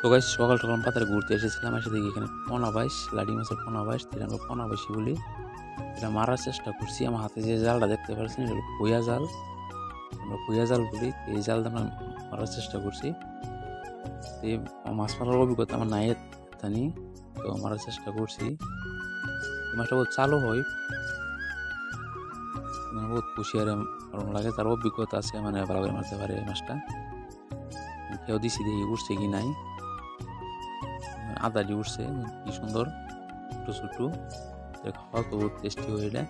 তো গাইস সকাল সকাল পাতারে ঘুরতে এসেছিলাম, এসে দেখি এখানে পোনা বাইশ, লাডি মাছের পোনা বাইশ, যেটা আমরা পোনা বাইশি বলি। এটা মারার চেষ্টা করছি। আমার হাতে যে জালটা দেখতে পাচ্ছেন এটা হলো ভুয়া জাল, আমরা ভুয়া জাল বলি। তো এই জালটা আমরা মারার চেষ্টা করছি। তো এই মাছ মারার অভিজ্ঞতা আমার নাই জানি, তো মারার চেষ্টা করছি। এই মাছটা বহুত চালু হয়, মানে বহুত কুশিয়ারে মারণ লাগে, তার অভিজ্ঞতা আছে, মানে ভালো করে মারতে পারে এই মাছটা। কেউ দিছি দেখি উঠছে কি নাই, আদারি উঠছে, কি সুন্দর ছোটো ছোটো। খাওয়া তো বহুত টেস্টি হয় এটা,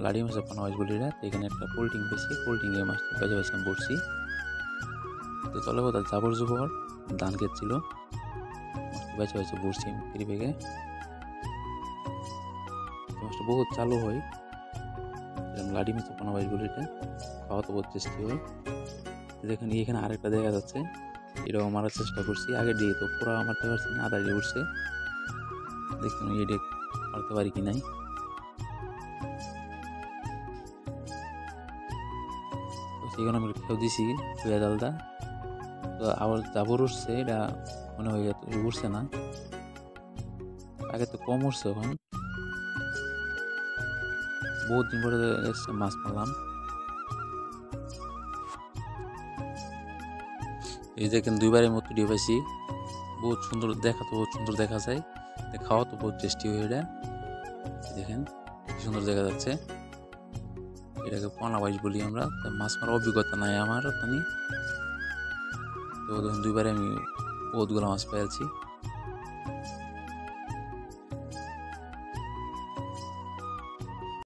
লাড়ি মাছের পোনা মাছ বলি এটা। তো এখানে একটা পোল্টিং পেয়েছি, পোল্টিংয়ে মাছটা বেজে বেছে আমি পড়ছি। তো তলে কোথাও জাবর জবর ধান ক্ষেত ছিল, মাছটা বেছে বেছে পড়ছি আমি ফেরি ভেগে। মাছটা বহুত চালু হয়, লাড়ি মাছের পোনা মাছ বলি এটা। খাওয়া তো বহুত টেস্টি হয়। দেখেন এখানে আরেকটা দেখা যাচ্ছে, এটাও মারার চেষ্টা করছি। আগের দিকে তো পুরা মারতে পারছি না, আদা দিয়ে উঠছে। দেখুন এটা মারতে পারি কি নাই। তো সেখানে আমি খেয়েও দিছি ছুঁয়া জালটা। তো আবার জাবর উঠছে, এটা মনে হয় উঠছে না, আগে তো কম উঠছে। এখন বহুত দিন পরে মাছ মারলাম। এই দেখেন দুইবারের মতো দিয়ে পাইছি, বহুত সুন্দর দেখা, তো বহুত সুন্দর দেখা যায়, খাওয়া তো বহুত টেস্টি হয় এটা। দেখেন কি সুন্দর দেখা যাচ্ছে। এটাকে পোনা বাইশ বলি আমরা। মাছ মারার অভিজ্ঞতা নাই আমার জানি, তো দুইবারে আমি বহুতগুলো মাছ পেয়েছি।